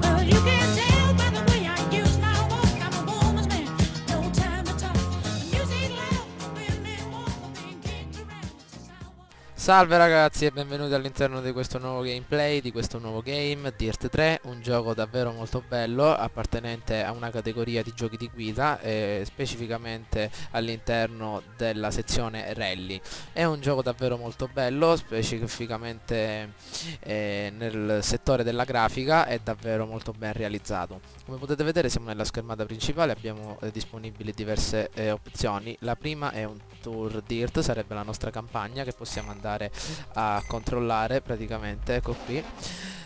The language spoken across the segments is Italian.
Well, you can tell by the way I use my walk. I'm a woman's man, no time to talk. Music loud, women walk, being kicked around. This is how I walk. Salve ragazzi e benvenuti all'interno di questo nuovo gameplay, di questo nuovo game, Dirt 3, un gioco davvero molto bello, appartenente a una categoria di giochi di guida, specificamente all'interno della sezione rally. È un gioco davvero molto bello, specificamente nel settore della grafica, è davvero molto ben realizzato. Come potete vedere siamo nella schermata principale, abbiamo disponibili diverse opzioni. La prima è un tour Dirt, sarebbe la nostra campagna che possiamo andare a controllare praticamente. Ecco qui.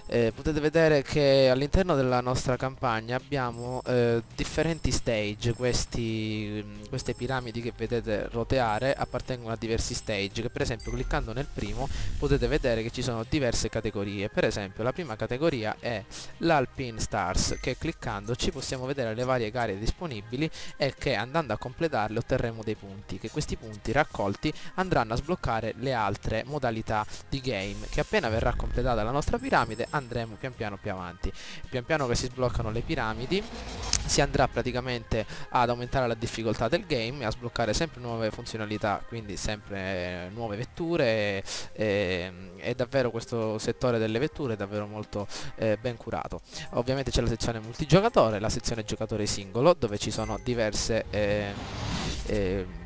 Potete vedere che all'interno della nostra campagna abbiamo differenti stage. Queste piramidi che vedete roteare appartengono a diversi stage, che per esempio cliccando nel primo potete vedere che ci sono diverse categorie. Per esempio la prima categoria è l'Alpine Stars, che cliccandoci possiamo vedere le varie gare disponibili e che andando a completarle otterremo dei punti, che questi punti raccolti andranno a sbloccare le altre modalità di game, che appena verrà completata la nostra piramide andremo pian piano più avanti. Pian piano che si sbloccano le piramidi si andrà praticamente ad aumentare la difficoltà del game e a sbloccare sempre nuove funzionalità, quindi sempre nuove vetture, e davvero questo settore delle vetture è davvero molto ben curato. Ovviamente c'è la sezione multigiocatore, la sezione giocatore singolo, dove ci sono diverse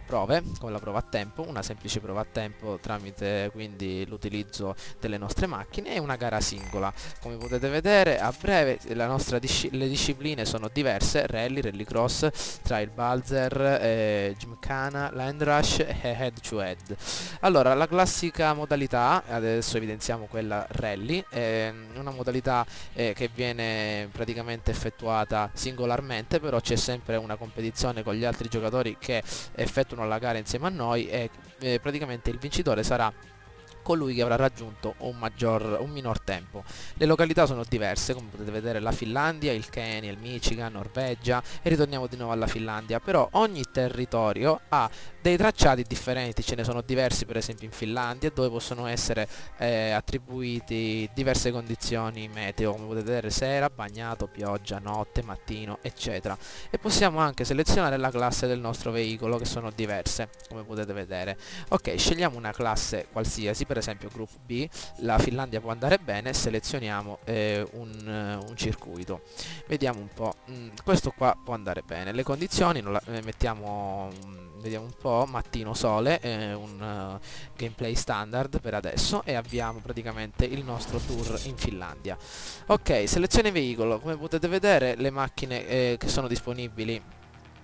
prove, come la prova a tempo, una semplice prova a tempo tramite quindi l'utilizzo delle nostre macchine, e una gara singola. Come potete vedere a breve le discipline sono diverse: rally, rallycross, trail balzer, gymkhana, land rush e head to head. Allora, la classica modalità, adesso evidenziamo quella rally, è una modalità che viene praticamente effettuata singolarmente, però c'è sempre una competizione con gli altri giocatori che effettuano la gara insieme a noi, e praticamente il vincitore sarà colui che avrà raggiunto un minor tempo. Le località sono diverse, come potete vedere: la Finlandia, il Kenya, il Michigan, Norvegia, e ritorniamo di nuovo alla Finlandia. Però ogni territorio ha dei tracciati differenti, ce ne sono diversi per esempio in Finlandia, dove possono essere attribuiti diverse condizioni meteo, come potete vedere: sera, bagnato, pioggia, notte, mattino, eccetera. E possiamo anche selezionare la classe del nostro veicolo, che sono diverse, come potete vedere. Ok, scegliamo una classe qualsiasi, per esempio Group B. La Finlandia può andare bene, selezioniamo un circuito, vediamo un po'. Questo qua può andare bene. Le condizioni mettiamo, vediamo un po', mattino, sole, un gameplay standard per adesso, e abbiamo praticamente il nostro tour in Finlandia. Ok, selezione veicolo. Come potete vedere le macchine che sono disponibili,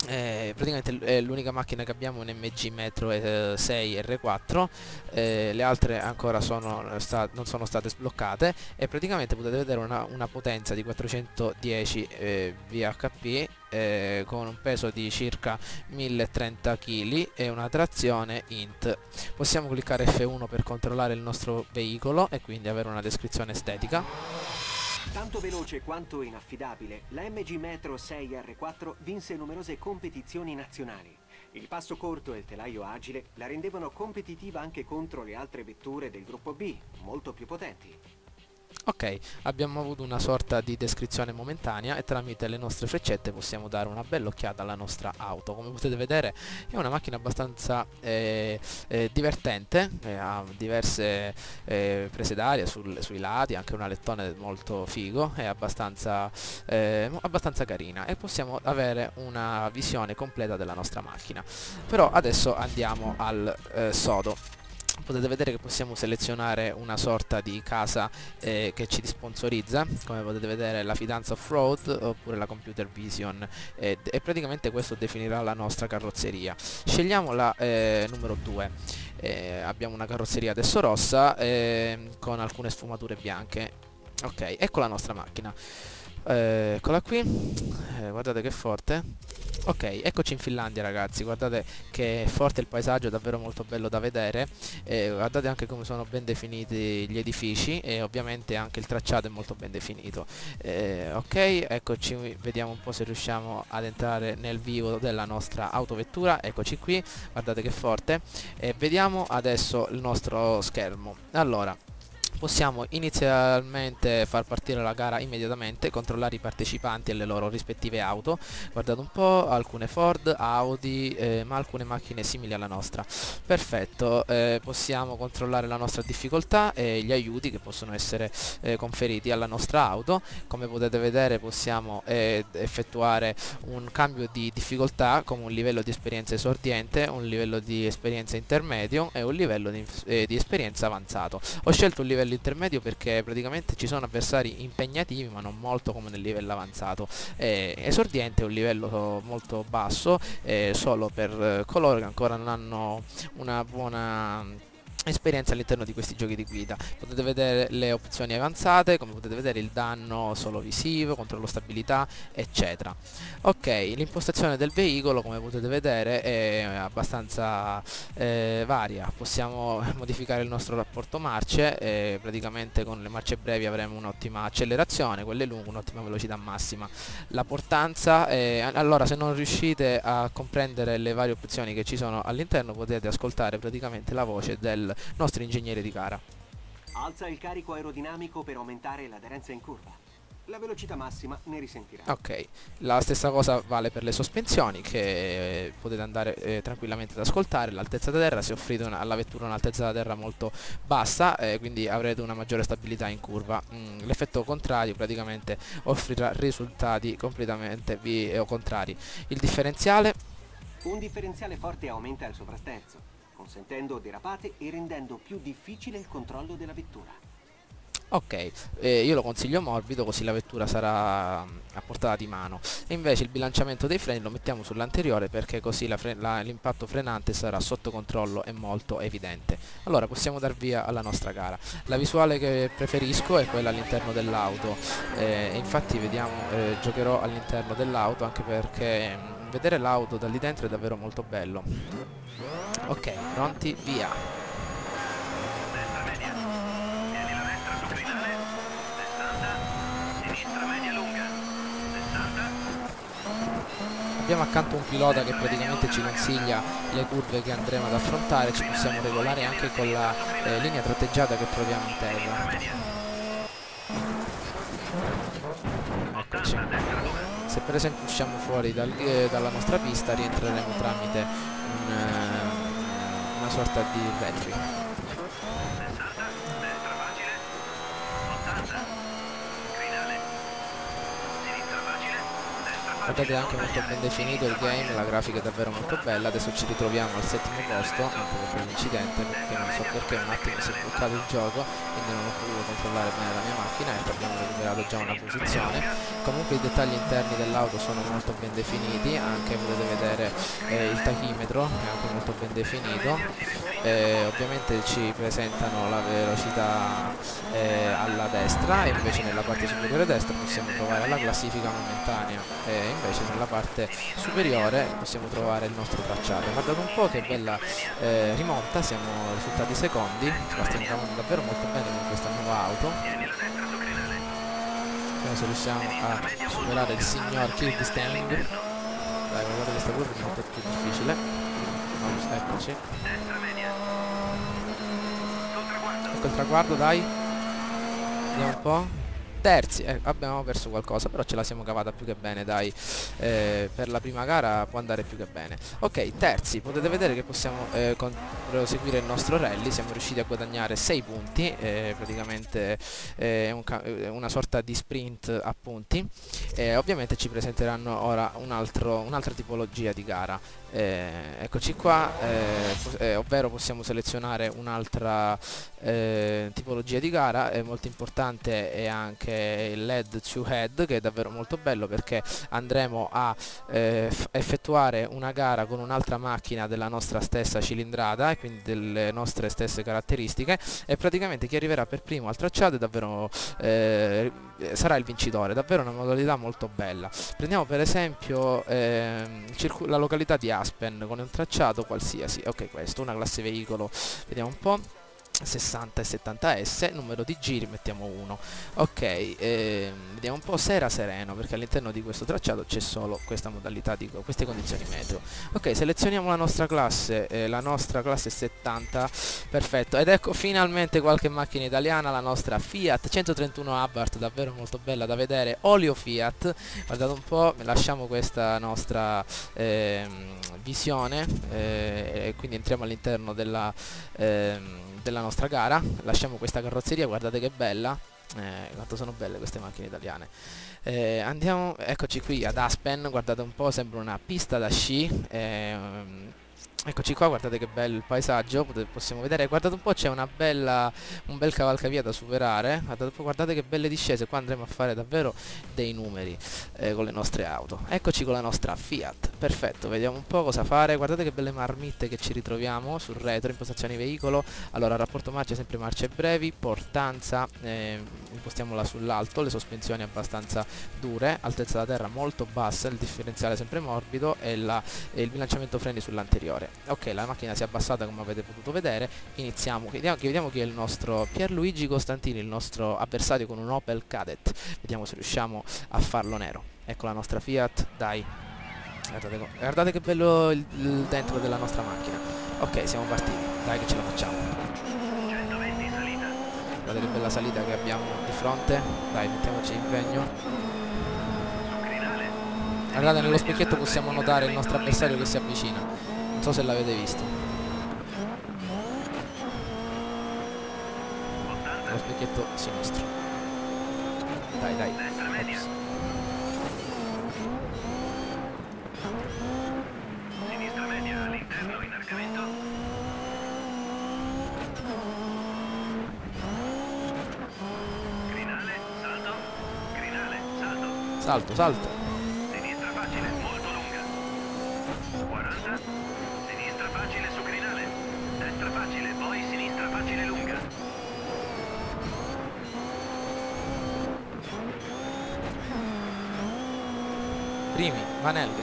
praticamente l'unica macchina che abbiamo è un MG Metro 6 R4, le altre ancora non sono state sbloccate, e praticamente potete vedere una potenza di 410 VHP, con un peso di circa 1030 kg e una trazione int. Possiamo cliccare F1 per controllare il nostro veicolo e quindi avere una descrizione estetica. Tanto veloce quanto inaffidabile, la MG Metro 6R4 vinse numerose competizioni nazionali. Il passo corto e il telaio agile la rendevano competitiva anche contro le altre vetture del gruppo B, molto più potenti. Ok, abbiamo avuto una sorta di descrizione momentanea, e tramite le nostre freccette possiamo dare una bella occhiata alla nostra auto. Come potete vedere è una macchina abbastanza divertente, ha diverse prese d'aria sui lati, anche un alettone molto figo, è abbastanza carina, e possiamo avere una visione completa della nostra macchina. Però adesso andiamo al sodo. Potete vedere che possiamo selezionare una sorta di casa che ci sponsorizza, come potete vedere la Fidanza Off-Road oppure la Computer Vision, e praticamente questo definirà la nostra carrozzeria. Scegliamo la numero 2. Abbiamo una carrozzeria adesso rossa con alcune sfumature bianche. Ok, ecco la nostra macchina. Eccola qui, guardate che forte. Ok, eccoci in Finlandia ragazzi, guardate che forte il paesaggio, è davvero molto bello da vedere, guardate anche come sono ben definiti gli edifici, e ovviamente anche il tracciato è molto ben definito. Ok, eccoci, vediamo un po' se riusciamo ad entrare nel vivo della nostra autovettura. Eccoci qui, guardate che forte, e vediamo adesso il nostro schermo. Allora, possiamo inizialmente far partire la gara immediatamente, controllare i partecipanti e le loro rispettive auto. Guardate un po', alcune Ford, Audi, ma alcune macchine simili alla nostra. Perfetto, possiamo controllare la nostra difficoltà e gli aiuti che possono essere conferiti alla nostra auto. Come potete vedere possiamo effettuare un cambio di difficoltà come un livello di esperienza esordiente, un livello di esperienza intermedio e un livello di esperienza avanzato. Ho scelto un livello intermedio perché praticamente ci sono avversari impegnativi ma non molto come nel livello avanzato. Esordiente è un livello molto basso solo per coloro che ancora non hanno una buona esperienza all'interno di questi giochi di guida. Potete vedere le opzioni avanzate, come potete vedere il danno solo visivo, controllo stabilità, eccetera. Ok, l'impostazione del veicolo come potete vedere è abbastanza varia. Possiamo modificare il nostro rapporto marce e praticamente con le marce brevi avremo un'ottima accelerazione, quelle lunghe un'ottima velocità massima. La portanza, allora se non riuscite a comprendere le varie opzioni che ci sono all'interno potete ascoltare praticamente la voce del nostro ingegnere di gara. Alza il carico aerodinamico per aumentare l'aderenza in curva. La velocità massima ne risentirà. Ok, la stessa cosa vale per le sospensioni che potete andare tranquillamente ad ascoltare. L'altezza da terra, se offrite alla vettura un'altezza da terra molto bassa, quindi avrete una maggiore stabilità in curva. L'effetto contrario praticamente offrirà risultati completamente contrari. Il differenziale? Un differenziale forte aumenta il sovrasterzo, consentendo derapate e rendendo più difficile il controllo della vettura. Ok, io lo consiglio morbido così la vettura sarà a portata di mano, e invece il bilanciamento dei freni lo mettiamo sull'anteriore perché così l'impatto frenante sarà sotto controllo e molto evidente. Allora possiamo dar via alla nostra gara. La visuale che preferisco è quella all'interno dell'auto, infatti vediamo, giocherò all'interno dell'auto anche perché vedere l'auto da lì dentro è davvero molto bello. Ok, pronti, via! Abbiamo accanto un pilota che praticamente ci consiglia le curve che andremo ad affrontare, ci possiamo regolare anche con la linea tratteggiata che troviamo in terra. Eccoci. Se per esempio usciamo fuori dalla nostra pista rientreremo tramite una sorta di retri. Guardate, è anche molto ben definito il game, la grafica è davvero molto bella. Adesso ci ritroviamo al settimo posto, anche per l'incidente, perché non so perché un attimo si è bloccato il gioco, quindi non ho potuto controllare bene la mia macchina e abbiamo recuperato già una posizione. Comunque i dettagli interni dell'auto sono molto ben definiti, anche potete vedere il tachimetro è anche molto ben definito. Ovviamente ci presentano la velocità alla destra, e invece nella parte superiore destra possiamo trovare la classifica momentanea, e invece nella parte superiore possiamo trovare il nostro tracciato. Guardate un po' che bella rimonta, siamo risultati secondi, la stiamo cavando davvero molto bene con questa nuova auto. Vediamo se riusciamo a superare il signor Kyrgyzstan. Dai, guardate, questa curva è molto più difficile. Eccoci. Ecco il traguardo, dai. Vediamo un po'. Terzi, abbiamo perso qualcosa, però ce la siamo cavata più che bene, dai. Per la prima gara può andare più che bene. Ok, terzi, potete vedere che possiamo proseguire il nostro rally. Siamo riusciti a guadagnare 6 punti, praticamente è una sorta di sprint a punti. Ovviamente ci presenteranno ora un'altra tipologia di gara. Eccoci qua, ovvero possiamo selezionare un'altra tipologia di gara. Molto importante è anche il LED to head, che è davvero molto bello perché andremo a effettuare una gara con un'altra macchina della nostra stessa cilindrata e quindi delle nostre stesse caratteristiche, e praticamente chi arriverà per primo al tracciato è davvero sarà il vincitore. Davvero una modalità molto bella. Prendiamo per esempio la località di Aspen con un tracciato qualsiasi. Ok, questo, una classe veicolo, vediamo un po'. 60 e 70S, numero di giri mettiamo 1. Ok, vediamo un po' se era sereno, perché all'interno di questo tracciato c'è solo questa modalità di queste condizioni meteo. Ok, selezioniamo la nostra classe 70, perfetto, ed ecco finalmente qualche macchina italiana, la nostra Fiat 131 Abarth, davvero molto bella da vedere, olio Fiat. Guardate un po', lasciamo questa nostra visione, e quindi entriamo all'interno della nostra gara, lasciamo questa carrozzeria, guardate che bella, quanto sono belle queste macchine italiane. Andiamo, eccoci qui ad Aspen, guardate un po', sembra una pista da sci. Eccoci qua, guardate che bello il paesaggio, possiamo vedere, guardate un po', c'è un bel cavalcavia da superare, guardate che belle discese, qua andremo a fare davvero dei numeri con le nostre auto. Eccoci con la nostra Fiat, perfetto, vediamo un po' cosa fare, guardate che belle marmitte che ci ritroviamo sul retro, impostazioni veicolo, allora rapporto marce sempre marce brevi, portanza, impostiamola sull'alto, le sospensioni abbastanza dure, altezza da terra molto bassa, il differenziale sempre morbido e il bilanciamento freni sull'anteriore. Ok, la macchina si è abbassata come avete potuto vedere, iniziamo, vediamo chi è il nostro Pierluigi Costantini, il nostro avversario con un Opel Kadett, vediamo se riusciamo a farlo nero. Ecco la nostra Fiat, dai, guardate che bello il dentro della nostra macchina. Ok, siamo partiti, dai che ce la facciamo. 120 salita. Guardate che bella salita che abbiamo di fronte, dai mettiamoci impegno. Su crinale. Guardate, nello specchietto possiamo notare il nostro avversario che si avvicina. Non so se l'avete visto. Lo specchietto sinistro. Dai, dai. Destra media. Ops. Sinistra media all'interno, inarcamento. Crinale, salto. Crinale, salto. Salto, salto. Sinistra facile, molto lunga. 40. Sinistra facile su crinale. Destra facile, poi sinistra facile lunga. Primi, Vanelli.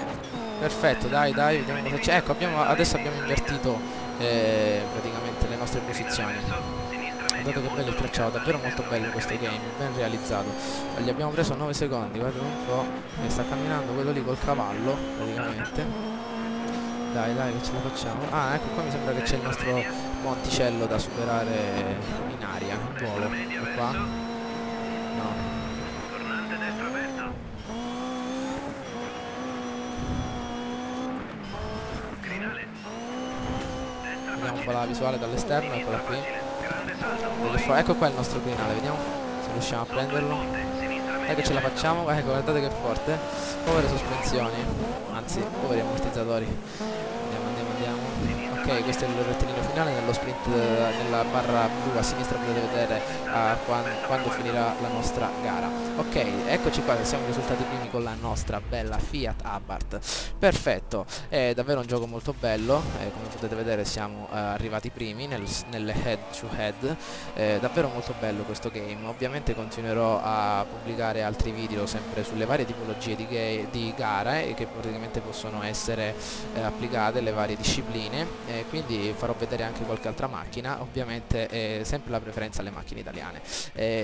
Perfetto, dai, dai, vediamo cosa c'è. Ecco, adesso abbiamo invertito praticamente le nostre posizioni. Guardate che bello il tracciato, davvero molto bello questo game, ben realizzato. Gli abbiamo preso 9 secondi, guardate un po', e sta camminando quello lì col cavallo, praticamente. Dai, dai, che ce la facciamo. Ah, ecco qua mi sembra che c'è il nostro monticello da superare in aria, in volo. Ecco qua. No. Tornante destro aperto. Crinale. Destra Vediamo un po' facile. la visuale dall'esterno, eccola qui. Grande salto. Ecco qua il nostro crinale, vediamo se riusciamo a prenderlo. Dai che ce la facciamo, ecco guardate che forte. Povere sospensioni, anzi poveri ammortizzatori. Andiamo. Ok, questo è il rettilineo finale, nello sprint, nella barra blu a sinistra potete vedere quando finirà la nostra gara. Ok, eccoci qua che siamo risultati primi con la nostra bella Fiat Abarth. Perfetto, è davvero un gioco molto bello, come potete vedere siamo arrivati primi nelle head to head, davvero molto bello questo game. Ovviamente continuerò a pubblicare altri video sempre sulle varie tipologie di gare che praticamente possono essere applicate, le varie discipline, quindi farò vedere anche qualche altra macchina, ovviamente sempre la preferenza alle macchine italiane.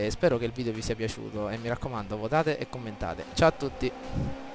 Spero che il video vi sia piaciuto e mi raccomando votate e commentate. Ciao a tutti!